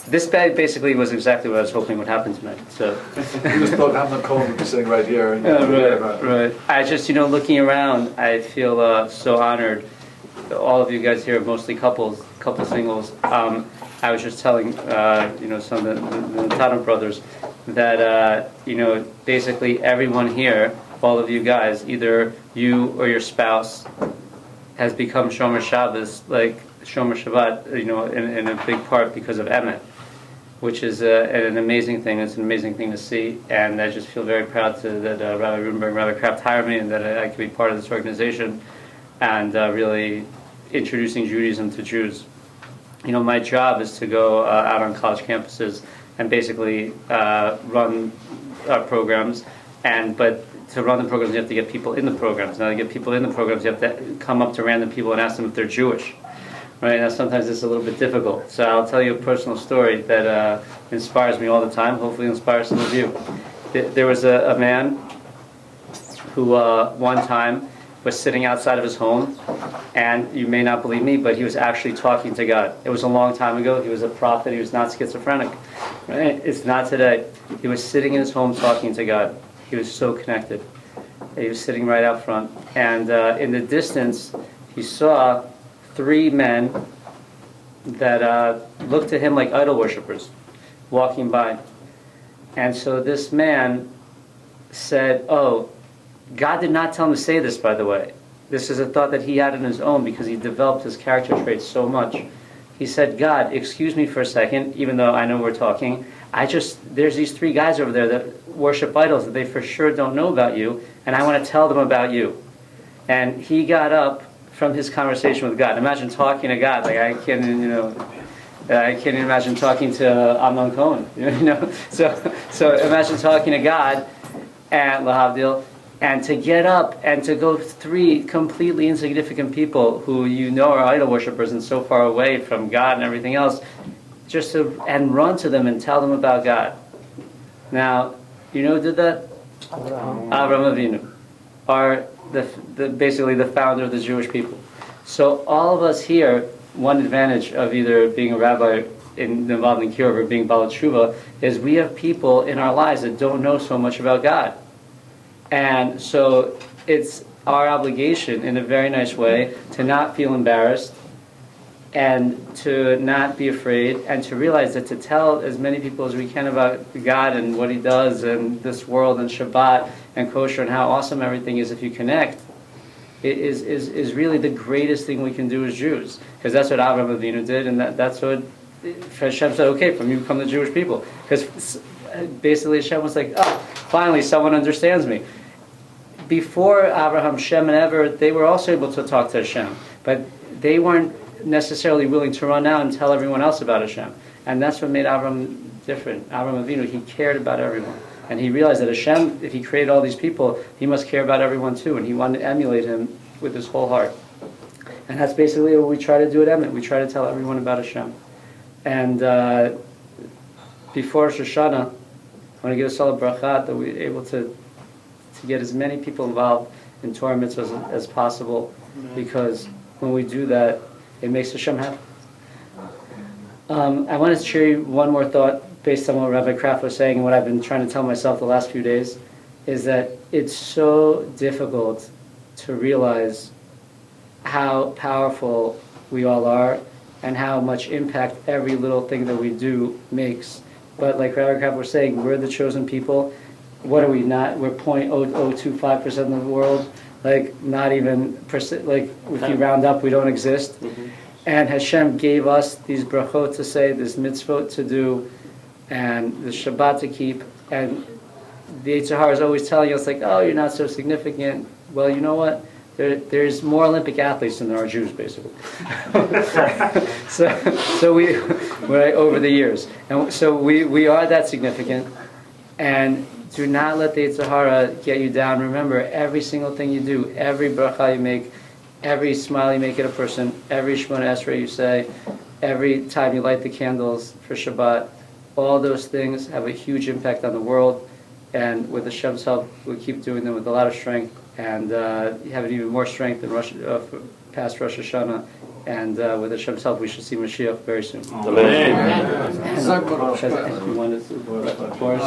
this basically was exactly what I was hoping would happen tonight. So we just thought Amnon Cohen would be sitting right here. And right. I just, looking around, I feel so honored. All of you guys here, mostly couples, singles. I was just telling, some of the Tana brothers that, basically everyone here, all of you guys, either you or your spouse, has become Shomer Shabbos, like Shomer Shabbat, in a big part because of Emet, which is an amazing thing. It's an amazing thing to see, and I just feel very proud that Rabbi Reuven and Rabbi Kraft hired me, and that I could be part of this organization, and really introducing Judaism to Jews. My job is to go out on college campuses and basically run programs, but to run the programs, you have to get people in the programs. Now, to get people in the programs, you have to come up to random people and ask them if they're Jewish. Right? Now, sometimes it's a little bit difficult. So I'll tell you a personal story that inspires me all the time. Hopefully inspires some of you. There was a man who one time was sitting outside of his home, and you may not believe me, but he was actually talking to God. It was a long time ago. He was a prophet. He was not schizophrenic. Right? It's not today. He was sitting in his home talking to God. He was so connected. He was sitting right out front. And in the distance, he saw 3 men that looked to him like idol worshippers walking by. And so this man said, oh, God did not tell him to say this, by the way. This is a thought that he had on his own because he developed his character traits so much. He said, God, excuse me for a second, even though I know we're talking. There's these 3 guys over there that worship idols that they for sure don't know about you, and I want to tell them about you. And he got up from his conversation with God. Imagine talking to God. Like I can't imagine talking to Amnon Cohen. So imagine talking to God and Lahavdil, and to get up and to go 3 completely insignificant people who are idol worshippers and so far away from God and everything else, and run to them and tell them about God. Now, who did that? Avraham Avinu, basically the founder of the Jewish people. So all of us here, one advantage of either being a rabbi involved in kiruv or being Baal Tshuva is we have people in our lives that don't know so much about God. And so it's our obligation in a very nice way to not feel embarrassed and to not be afraid, and to realize that to tell as many people as we can about God and what He does and this world and Shabbat and kosher and how awesome everything is if you connect, is really the greatest thing we can do as Jews. Because that's what Avraham Avinu did, and that's what Hashem said, okay, from you come the Jewish people. Because basically Hashem was like, oh, finally someone understands me. Before Avraham, Shem, and Ever, they were also able to talk to Hashem, but they weren't necessarily willing to run out and tell everyone else about Hashem. And that's what made Avraham different. Avraham Avinu, he cared about everyone. And he realized that Hashem, if he created all these people, he must care about everyone too. And he wanted to emulate him with his whole heart. And that's basically what we try to do at Emet. We try to tell everyone about Hashem. And before Rosh Hashanah, I want to give us all a bracha that we're able to get as many people involved in Torah mitzvahs as possible, because when we do that, it makes Hashem happy. I want to share you one more thought based on what Rabbi Kraft was saying and what I've been trying to tell myself the last few days, is that it's so difficult to realize how powerful we all are and how much impact every little thing that we do makes. But like Rabbi Kraft was saying, we're the chosen people. What are we not? We're 0.0025% of the world. Like not even percent. Like if you round up, we don't exist. Mm-hmm. And Hashem gave us these brachot to say, this mitzvot to do, and the Shabbat to keep. And the Yetzer Hara is always telling us, like, oh, you're not so significant. Well, you know what? There's more Olympic athletes than there are Jews, basically. so we're over the years, and so we are that significant. And do not let the Yetzer Hara get you down. Remember, every single thing you do, every bracha you make, every smile you make at a person, every Shemona Esrei you say, every time you light the candles for Shabbat, all those things have a huge impact on the world. And with Hashem's help, we keep doing them with a lot of strength, and have even more strength than past Rosh Hashanah. And with Hashem's help, we should see Mashiach very soon. Amen. Has anyone, of course,